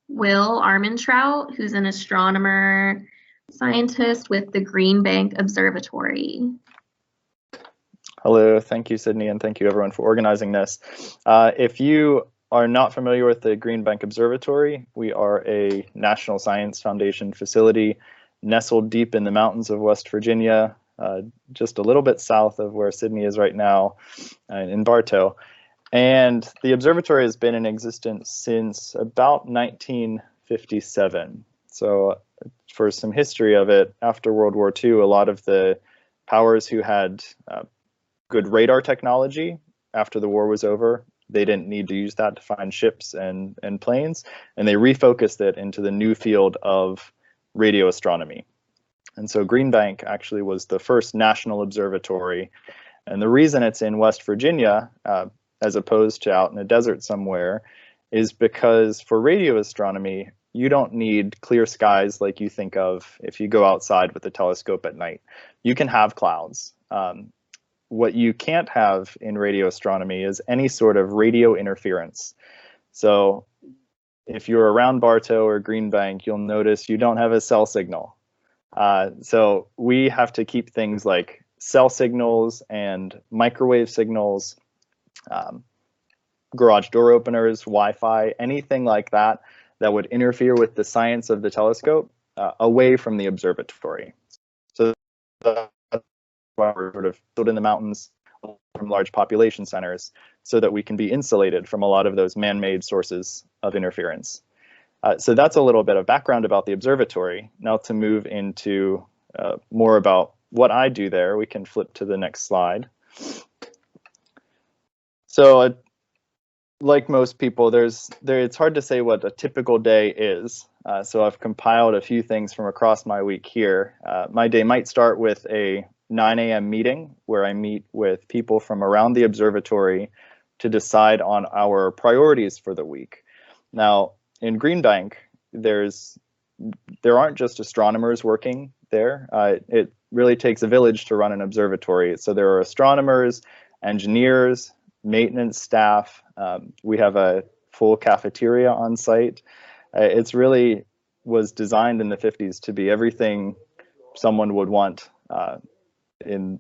Will Armentrout, who's an astronomer scientist with the Green Bank Observatory. Hello, thank you, Sydney, and thank you everyone for organizing this. If you are not familiar with the Green Bank Observatory, we are a National Science Foundation facility nestled deep in the mountains of West Virginia, just a little bit south of where Sydney is right now, in Bartow. And the observatory has been in existence since about 1957. So for some history of it, after World War II, a lot of the powers who had good radar technology after the war was over, they didn't need to use that to find ships and planes, and they refocused it into the new field of radio astronomy. And so Green Bank actually was the first national observatory. And the reason it's in West Virginia, as opposed to out in a desert somewhere, is because for radio astronomy, you don't need clear skies like you think of if you go outside with a telescope at night. You can have clouds. What you can't have in radio astronomy is any sort of radio interference. So if you're around Bartow or Green Bank, you'll notice you don't have a cell signal. So we have to keep things like cell signals and microwave signals, garage door openers, Wi-Fi, anything like that that would interfere with the science of the telescope away from the observatory. So that's why we're sort of built in the mountains from large population centers so that we can be insulated from a lot of those man-made sources of interference. So that's a little bit of background about the observatory. Now to move into more about what I do there, we can flip to the next slide. So like most people, it's hard to say what a typical day is. So I've compiled a few things from across my week here. My day might start with a 9 a.m. meeting where I meet with people from around the observatory to decide on our priorities for the week. Now, in Green Bank, there aren't just astronomers working there. It really takes a village to run an observatory. So there are astronomers, engineers, maintenance staff. We have a full cafeteria on site. It's really was designed in the 50s to be everything someone would want in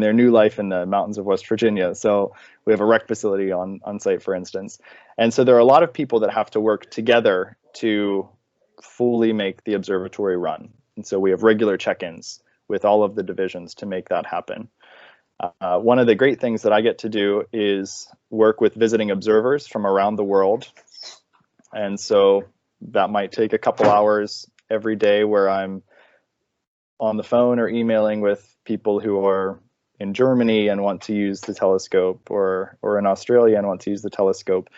their new life in the mountains of West Virginia. So we have a rec facility on site, for instance. And so there are a lot of people that have to work together to fully make the observatory run. And so we have regular check-ins with all of the divisions to make that happen. One of the great things that I get to do is work with visiting observers from around the world. And so that might take a couple hours every day where I'm on the phone or emailing with people who are in Germany and want to use the telescope, or in Australia and want to use the telescope,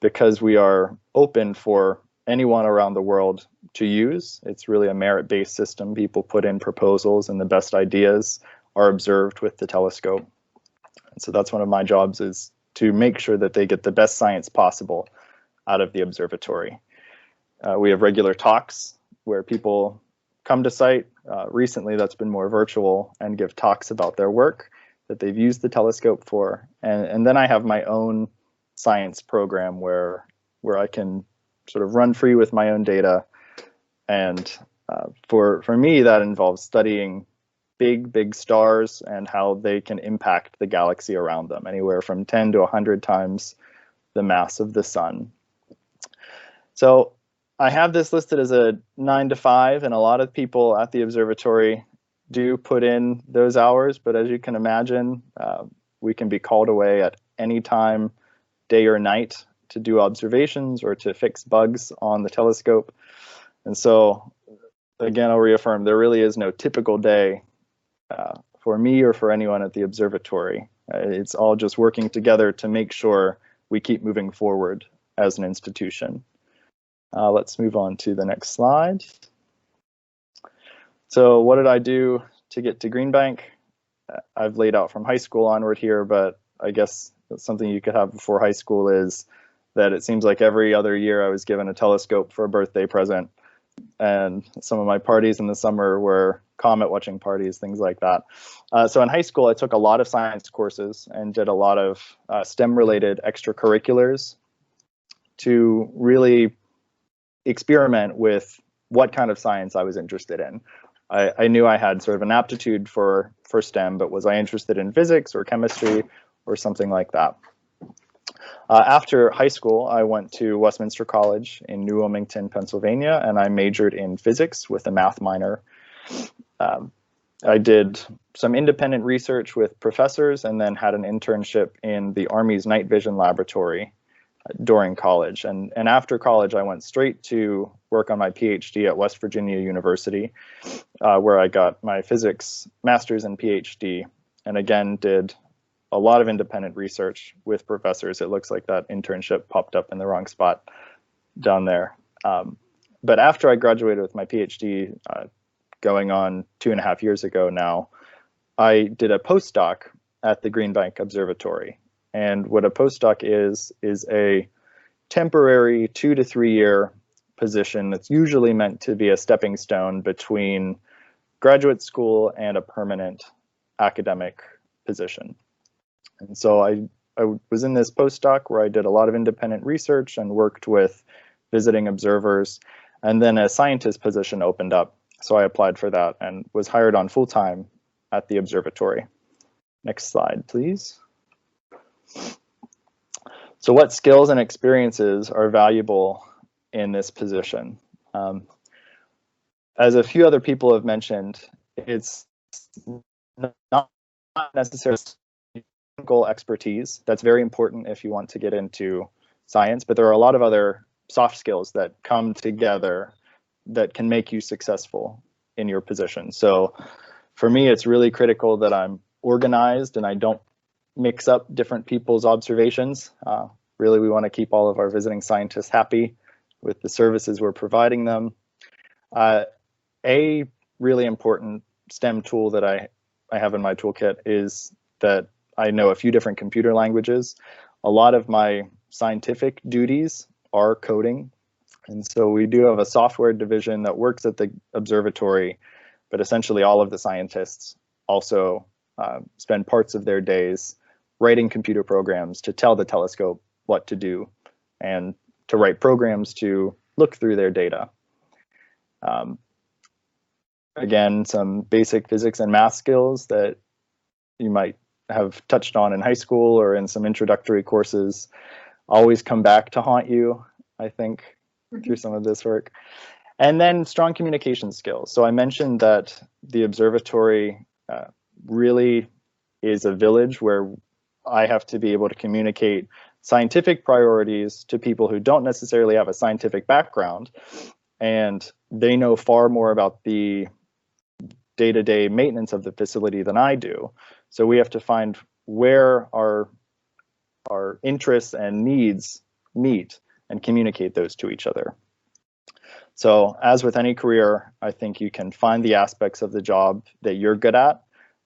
because we are open for anyone around the world to use. It's really a merit-based system. People put in proposals and the best ideas are observed with the telescope. And so that's one of my jobs, is to make sure that they get the best science possible out of the observatory. We have regular talks where people come to site. Recently, that's been more virtual, and give talks about their work that they've used the telescope for. And then I have my own science program where I can sort of run free with my own data. And for me, that involves studying big stars and how they can impact the galaxy around them, anywhere from 10 to 100 times the mass of the sun. So I have this listed as a 9 to 5, and a lot of people at the observatory do put in those hours, but as you can imagine, we can be called away at any time, day or night, to do observations or to fix bugs on the telescope. And so, again, I'll reaffirm, there really is no typical day for me or for anyone at the observatory. It's all just working together to make sure we keep moving forward as an institution. Let's move on to the next slide. So what did I do to get to Green Bank? I've laid out from high school onward here, but I guess something you could have before high school is that it seems like every other year I was given a telescope for a birthday present. And some of my parties in the summer were comet watching parties, things like that. So in high school, I took a lot of science courses and did a lot of STEM related extracurriculars to really experiment with what kind of science I was interested in. I knew I had sort of an aptitude for STEM, but was I interested in physics or chemistry or something like that? After high school, I went to Westminster College in New Wilmington, Pennsylvania, and I majored in physics with a math minor. I did some independent research with professors and then had an internship in the Army's night vision laboratory during college. And after college, I went straight to work on my PhD at West Virginia University, where I got my physics master's and PhD, and again did a lot of independent research with professors. It looks like that internship popped up in the wrong spot down there. But after I graduated with my PhD, going on 2.5 years ago now, I did a postdoc at the Green Bank Observatory. And what a postdoc is a temporary 2 to 3 year position that's usually meant to be a stepping stone between graduate school and a permanent academic position. And so I was in this postdoc where I did a lot of independent research and worked with visiting observers, and then a scientist position opened up. So I applied for that and was hired on full-time at the observatory. Next slide, please. So what skills and experiences are valuable in this position? As a few other people have mentioned, it's not necessarily technical expertise. That's very important if you want to get into science, but there are a lot of other soft skills that come together that can make you successful in your position. So for me, it's really critical that I'm organized and I don't mix up different people's observations. Really, we want to keep all of our visiting scientists happy with the services we're providing them. A really important STEM tool that I have in my toolkit is that I know a few different computer languages. A lot of my scientific duties are coding. And so we do have a software division that works at the observatory, but essentially all of the scientists also spend parts of their days writing computer programs to tell the telescope what to do and to write programs to look through their data. Again, some basic physics and math skills that you might have touched on in high school or in some introductory courses always come back to haunt you, I think, through some of this work. And then strong communication skills. So I mentioned that the observatory really is a village where I have to be able to communicate scientific priorities to people who don't necessarily have a scientific background, and they know far more about the day-to-day maintenance of the facility than I do. So we have to find where our interests and needs meet and communicate those to each other. So as with any career, I think you can find the aspects of the job that you're good at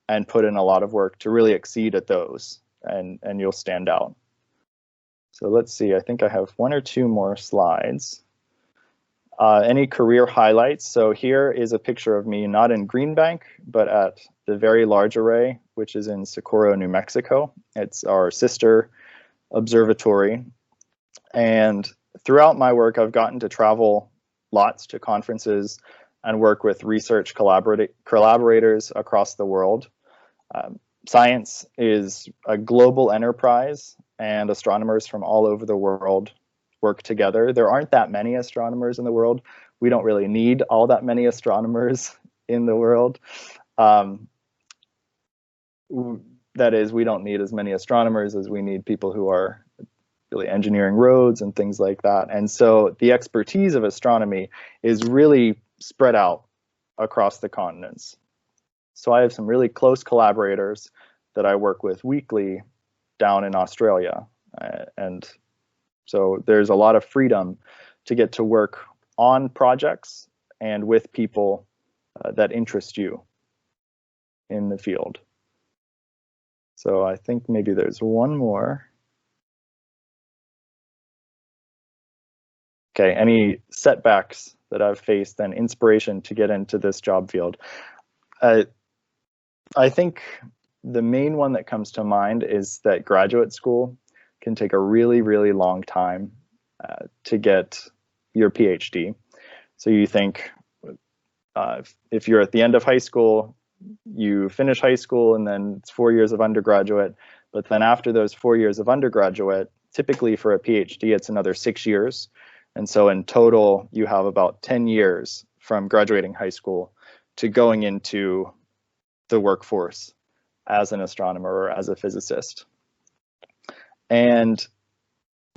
and put in a lot of work to really exceed at those, and you'll stand out. So let's see, I think I have 1 or 2 more slides. Any career highlights? So here is a picture of me, not in Green Bank, but at the Very Large Array, which is in Socorro, New Mexico. It's our sister observatory. And throughout my work, I've gotten to travel lots to conferences and work with research collaborators across the world. Science is a global enterprise, and astronomers from all over the world work together. There aren't that many astronomers in the world. We don't really need all that many astronomers in the world. That is, we don't need as many astronomers as we need people who are really engineering roads and things like that. And so the expertise of astronomy is really spread out across the continents. So I have some really close collaborators that I work with weekly down in Australia. And so there's a lot of freedom to get to work on projects and with people that interest you in the field. So I think maybe there's one more. Okay, any setbacks that I've faced and inspiration to get into this job field? I think the main one that comes to mind is that graduate school can take a really, really long time to get your PhD. So you think if you're at the end of high school, you finish high school and then it's 4 years of undergraduate, but then after those 4 years of undergraduate, typically for a PhD, it's another 6 years. And so in total, you have about 10 years from graduating high school to going into the workforce as an astronomer or as a physicist. And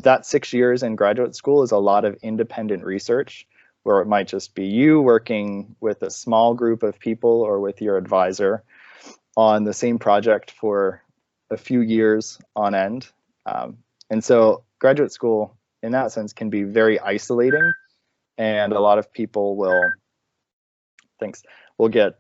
that 6 years in graduate school is a lot of independent research, where it might just be you working with a small group of people or with your advisor on the same project for a few years on end. And so graduate school, in that sense, can be very isolating, and a lot of people will get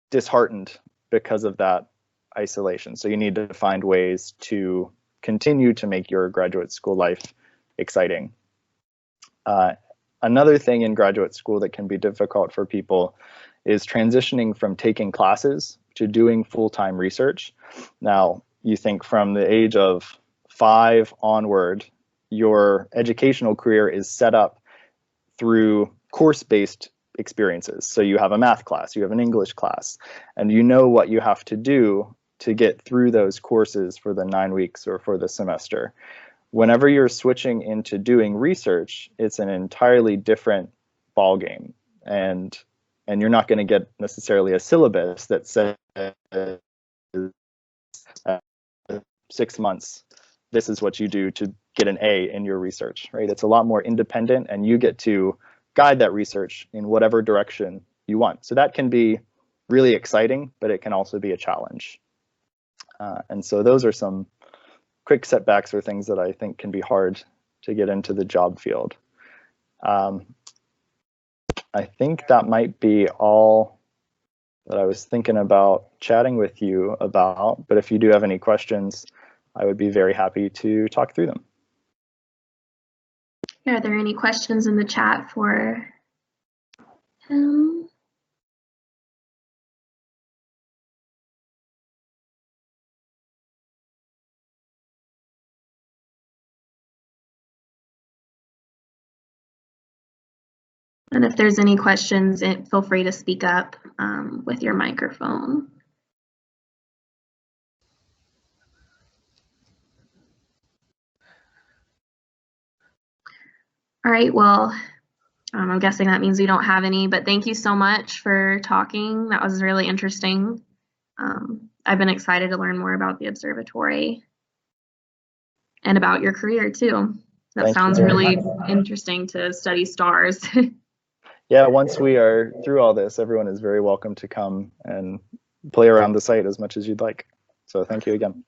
disheartened because of that isolation. So you need to find ways to continue to make your graduate school life exciting. Another thing in graduate school that can be difficult for people is transitioning from taking classes to doing full-time research. Now, you think from the age of 5 onward, your educational career is set up through course-based experiences. So you have a math class, you have an English class, and you know what you have to do to get through those courses for the 9 weeks or for the semester. Whenever you're switching into doing research, it's an entirely different ballgame, and you're not going to get necessarily a syllabus that says 6 months, this is what you do to get an A in your research, right? It's a lot more independent, and you get to guide that research in whatever direction you want. So that can be really exciting, but it can also be a challenge. And so those are some quick setbacks or things that I think can be hard to get into the job field. I think that might be all that I was thinking about chatting with you about, but if you do have any questions, I would be very happy to talk through them. Are there any questions in the chat for him? And if there's any questions, feel free to speak up with your microphone. All right, well, I'm guessing that means we don't have any, but thank you so much for talking. That was really interesting. I've been excited to learn more about the observatory and about your career too. That sounds really interesting to study stars. Yeah, once we are through all this, everyone is very welcome to come and play around the site as much as you'd like. So thank you again.